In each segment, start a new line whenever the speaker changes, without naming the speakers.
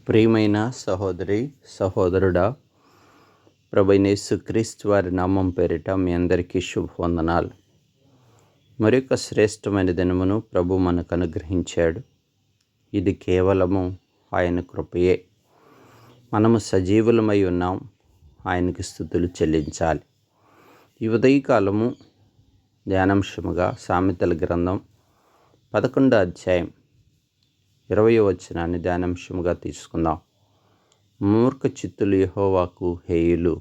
ప్రియమైన సహోదరి సహోదరుడా, ప్రభువైన యేసుక్రీస్తు వారి నామం పేరిట మీ అందరికీ శుభవందనాలు. మరొక శ్రేష్టమైన దినమును ప్రభు మనకు అనుగ్రహించాడు. ఇది కేవలము ఆయన కృపయే. మనము సజీవులమై ఉన్నాం, ఆయనకి స్తుతులు చెల్లించాలి. ఈ ఉదయకాలము ధ్యానాంశముగా సామెతల గ్రంథం 11వ అధ్యాయం 20వ వచనాన్ని ధ్యానాంశముగా తీసుకుందాం. మూర్ఖ చిత్తులు యెహోవాకు హేయులు,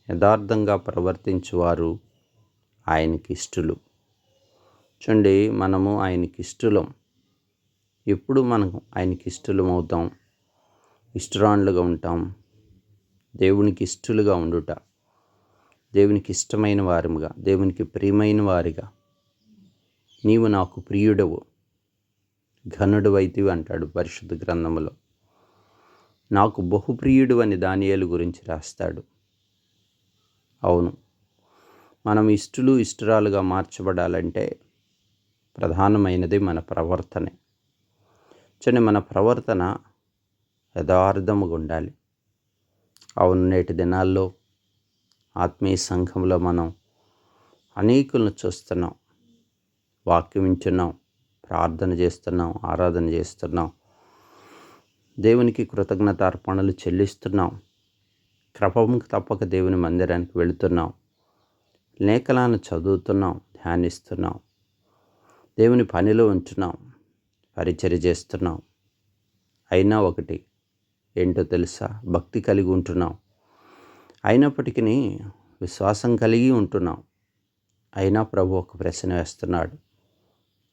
యథార్థంగా ప్రవర్తించువారు ఆయనకి ఇష్టలు. చూడండి, మనము ఆయనకి ఇష్టలం. ఎప్పుడు మనము ఆయనకి ఇష్టలం అవుతాం, ఇష్టరాండ్లుగా ఉంటాం. దేవునికి ఇష్టలుగా ఉండుట, దేవునికి ఇష్టమైన వారముగా, దేవునికి ప్రియమైన వారిగా. నీవు నాకు ప్రియుడవు, ఘనుడు అయితివి అంటాడు పరిశుద్ధ గ్రంథములో. నాకు బహుప్రియుడు అని దానియేలు గురించి రాస్తాడు. అవును, మనం ఇష్టలు ఇష్టరాలుగా మార్చబడాలంటే ప్రధానమైనది మన ప్రవర్తనే. మన ప్రవర్తన యథార్థముగా ఉండాలి. అవును, నేటి దినాల్లో ఆత్మీయ సంఘంలో మనం అనేకులను చూస్తున్నాం, వాక్యం వింటున్నాం, ప్రార్థన చేస్తున్నాం, ఆరాధన చేస్తున్నాం, దేవునికి కృతజ్ఞతార్పణలు చెల్లిస్తున్నాం, క్రమం తప్పక దేవుని మందిరానికి వెళుతున్నాం, లేఖనాలను చదువుతున్నాం, ధ్యానిస్తున్నాం, దేవుని పనిలో ఉంటున్నాం, పరిచర్య చేస్తున్నాం. అయినా ఒకటి ఏంటో తెలుసా? భక్తి కలిగి ఉంటున్నాం, అయినప్పటికీ విశ్వాసం కలిగి ఉంటున్నాం. అయినా ప్రభు ఒక ప్రశ్న వేస్తున్నాడు,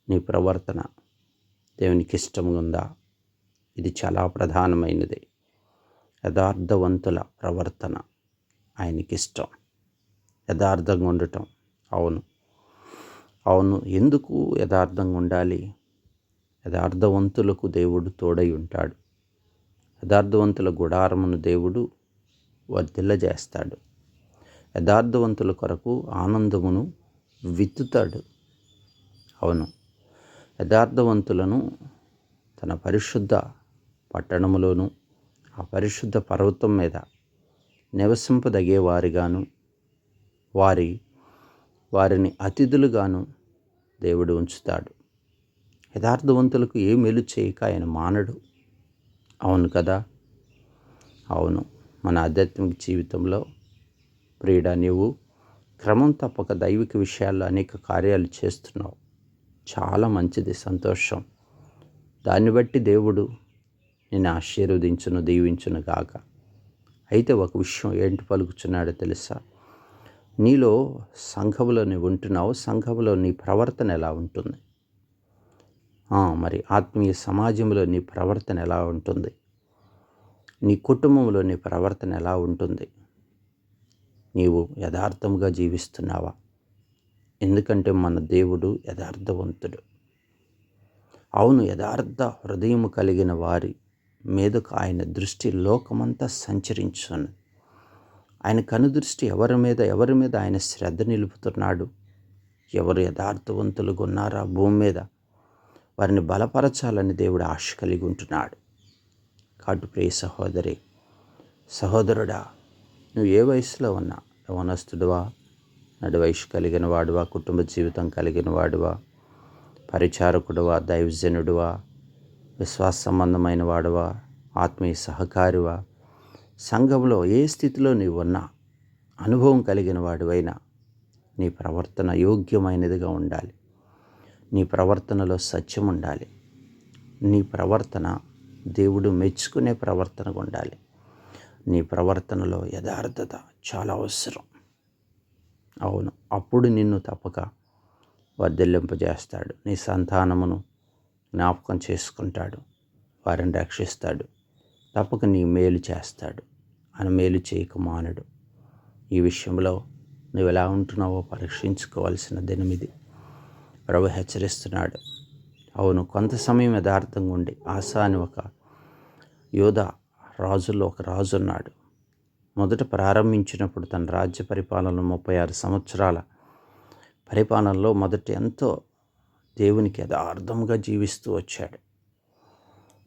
నీ ప్రవర్తన దేవునికి ఇష్టంగా ఉందా? ఇది చాలా ప్రధానమైనది. యథార్థవంతుల ప్రవర్తన ఆయనకి ఇష్టం, యథార్థంగా ఉండటం. అవును, ఎందుకు యథార్థంగా ఉండాలి? యథార్థవంతులకు దేవుడు తోడై ఉంటాడు. యథార్థవంతుల గుడారమును దేవుడు వర్ధిల్లజేస్తాడు. యథార్థవంతుల కొరకు ఆనందమును విత్తుతాడు. అవును, యథార్థవంతులను తన పరిశుద్ధ పట్టణములోను, ఆ పరిశుద్ధ పర్వతం మీద నివసింపదగేవారిగాను, వారిని అతిథులుగాను దేవుడు ఉంచుతాడు. యథార్థవంతులకు ఏ మేలు చేయక ఆయన మానడు. అవును కదా? అవును, మన ఆధ్యాత్మిక జీవితంలో ప్రియుడా, నీవు క్రమం తప్పక దైవిక విషయాల్లో అనేక కార్యాలు చేస్తున్నావు. చాలా మంచిది, సంతోషం. దాన్ని బట్టి దేవుడు నిన్ను ఆశీర్వదించును, దీవించును గాక. అయితే ఒక విషయం ఏంటి పలుకుచున్నాడో తెలుసా? నీలో సంఘములో నీవు ఉంటున్నావు, సంఘములో నీ ప్రవర్తన ఎలా ఉంటుంది? మరి ఆత్మీయ సమాజంలో నీ ప్రవర్తన ఎలా ఉంటుంది? నీ కుటుంబంలో నీ ప్రవర్తన ఎలా ఉంటుంది? నీవు యథార్థంగా జీవిస్తున్నావా? ఎందుకంటే మన దేవుడు యథార్థవంతుడు. అవును, యథార్థ హృదయము కలిగిన వారి మీదకు ఆయన దృష్టి లోకమంతా సంచరించును. ఆయన కనుదృష్టి ఎవరి మీద ఆయన శ్రద్ధ నిలుపుతున్నాడు? ఎవరు యథార్థవంతులుగా ఉన్నారా భూమి మీద, వారిని బలపరచాలని దేవుడు ఆశ కలిగి ఉంటున్నాడు. కాబట్టి ప్రియ సహోదరి సహోదరుడా, నువ్వు ఏ వయసులో ఉన్నా, యవనస్తుడువా, నడి వయసు కలిగిన వాడువా, కుటుంబ జీవితం కలిగిన వాడువా, పరిచారకుడువా, దైవజనుడువా, విశ్వాస సంబంధమైన వాడువా, ఆత్మీయ సహకారివా, సంఘంలో ఏ స్థితిలో నీవు ఉన్నా, అనుభవం కలిగిన వాడివైనా, నీ ప్రవర్తన యోగ్యమైనదిగా ఉండాలి. నీ ప్రవర్తనలో సత్యం ఉండాలి. నీ ప్రవర్తన దేవుడు మెచ్చుకునే ప్రవర్తనగా ఉండాలి. నీ ప్రవర్తనలో యథార్థత చాలా అవసరం. అవును, అప్పుడు నిన్ను తప్పక వర్ధిల్లింపజేస్తాడు. నీ సంతానమును జ్ఞాపకం చేసుకుంటాడు, వారిని రక్షిస్తాడు, తప్పక నీ మేలు చేస్తాడు. ఆయన మేలు చేయక మానడు. ఈ విషయంలో నువ్వు ఎలా ఉంటున్నావో పరీక్షించుకోవాల్సిన దినం ఇది. ప్రభు హెచ్చరిస్తున్నాడు. అవును, కొంత సమయం యథార్థంగా ఉండి, ఆసా అని ఒక యోధ రాజుల్లో ఒక రాజు ఉన్నాడు. మొదట ప్రారంభించినప్పుడు తన రాజ్య పరిపాలనలో 36 సంవత్సరాల పరిపాలనలో మొదట ఎంతో దేవునికి యథార్థంగా జీవిస్తూ వచ్చాడు.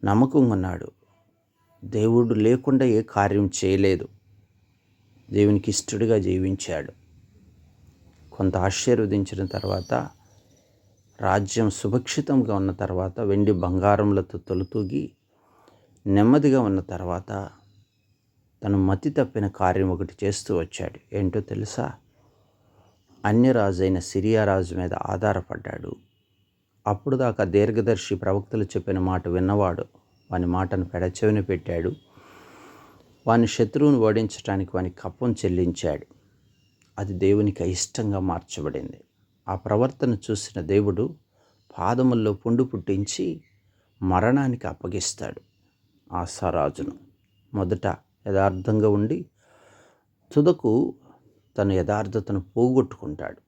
నమ్మకంగా ఉన్నాడు. దేవుడు లేకుండా ఏ కార్యం చేయలేదు. దేవునికి ఇష్టడుగా జీవించాడు. కొంత ఆశీర్వదించిన తర్వాత, రాజ్యం సుభిక్షితంగా ఉన్న తర్వాత, వెండి బంగారములతో తొలుతూగి నెమ్మదిగా ఉన్న తర్వాత తను మతి తప్పిన కార్యం ఒకటి చేస్తూ వచ్చాడు. ఏంటో తెలుసా? అన్యరాజైన సిరియా రాజు మీద ఆధారపడ్డాడు. అప్పుడు దాకా దీర్ఘదర్శి ప్రవక్తలు చెప్పిన మాట విన్నవాడు వాని మాటను పెడచెవిన పెట్టాడు. వాని శత్రువును ఓడించడానికి వాని కప్పం చెల్లించాడు. అది దేవునికి అయిష్టంగా మార్చబడింది. ఆ ప్రవర్తన చూసిన దేవుడు పాదముల్లో పుండు పుట్టించి మరణానికి అప్పగిస్తాడు ఆసారాజును. మొదట యథార్థంగా ఉండి తుదకు తన యథార్థతను పోగొట్టుకుంటాడు.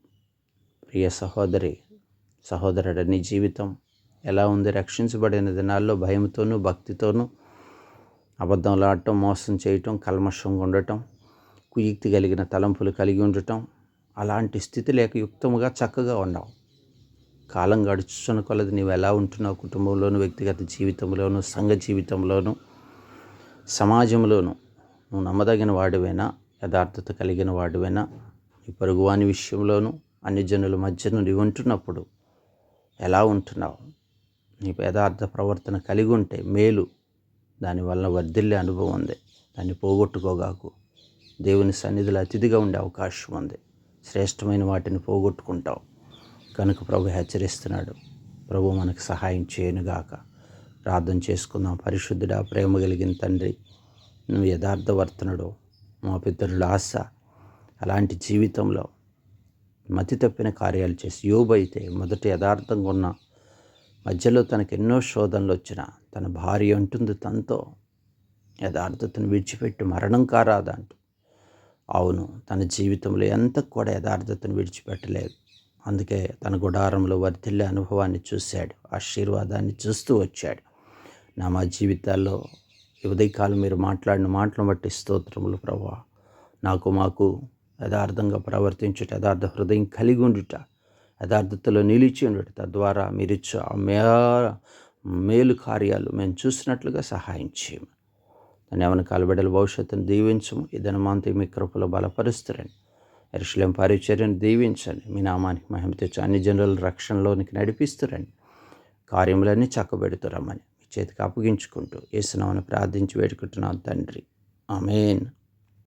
ప్రియ సహోదరుడు, నీ జీవితం ఎలా ఉంది? రక్షించబడిన దినాల్లో భయంతోనూ భక్తితోనూ అబద్ధంలాడటం, మోసం చేయటం, కల్మషంగా ఉండటం, కుయుక్తి కలిగిన తలంపులు కలిగి ఉండటం, అలాంటి స్థితి లేక యుక్తముగా చక్కగా ఉన్నావు. కాలం గడుచున్న కొలది నీవు ఎలా ఉంటున్నావు? కుటుంబంలోను, వ్యక్తిగత జీవితంలోను, సంఘ జీవితంలోను, సమాజంలోను నువ్వు నమ్మదగిన వాడివైనా, యథార్థత కలిగిన వాడివైనా, నీ పొరుగువాని విషయంలోనూ అన్ని జనుల మధ్యను నీవు ఉంటున్నప్పుడు ఎలా ఉంటున్నావు? నీ యథార్థ ప్రవర్తన కలిగి ఉంటే మేలు. దానివల్ల వర్ధిల్లే అనుభవం ఉంది. దాన్ని పోగొట్టుకోగాకు. దేవుని సన్నిధిలో అతిథిగా ఉండే అవకాశం ఉంది. శ్రేష్టమైన వాటిని పోగొట్టుకుంటావు కనుక ప్రభు హెచ్చరిస్తున్నాడు. ప్రభు మనకు సహాయం చేయనుగాక. ప్రార్థన చేసుకుందాం. పరిశుద్ధుడా, ప్రేమ కలిగిన తండ్రి, నువ్వు యథార్థవర్తనుడు, మా పితరుల ఆశ. అలాంటి జీవితంలో మతి తప్పిన కార్యాలు చేసి యోబు అయితే మొదట యథార్థంగా ఉన్న మధ్యలో తనకు ఎన్నో శోధనలు వచ్చినా తన భార్య అంటుంది తనతో యథార్థతను విడిచిపెట్టి మరణం కారాదంటూ. అవును, తన జీవితంలో ఎంత కూడా యథార్థతను విడిచిపెట్టలేదు. అందుకే తన గుడారంలో వర్ధిల్లే అనుభవాన్ని చూశాడు, ఆశీర్వాదాన్ని చూస్తూ వచ్చాడు. మా జీవితాల్లో ఈ ఉదయకాలం మీరు మాట్లాడిన మాటలను బట్టి స్తోత్రములు ప్రభువా. మాకు యథార్థంగా ప్రవర్తించుట, యథార్థ హృదయం కలిగి ఉండుట, యథార్థతలో నిలిచి ఉండుట, తద్వారా మీరిచ్చు ఆ మేలు కార్యాలు మేము చూసినట్లుగా సహాయం చేయము. దాన్ని యవన కాలబిడ్డల భవిష్యత్తును దీవించము. ఈ దినమంతా మీ కృపలో బలపరుస్తారండి. యెరూషలేము పరిచర్యను దీవించండి. మీ నామానికి మహిమ తెచ్చు అన్ని జనుల రక్షణలోనికి నడిపిస్తురండి. కార్యములన్నీ చక్కబెడుతురమ్మని మీ చేతికి అప్పగించుకుంటూ యేసు నామమున ప్రార్థించి వేడుకుంటున్నాను తండ్రి. ఆమేన్.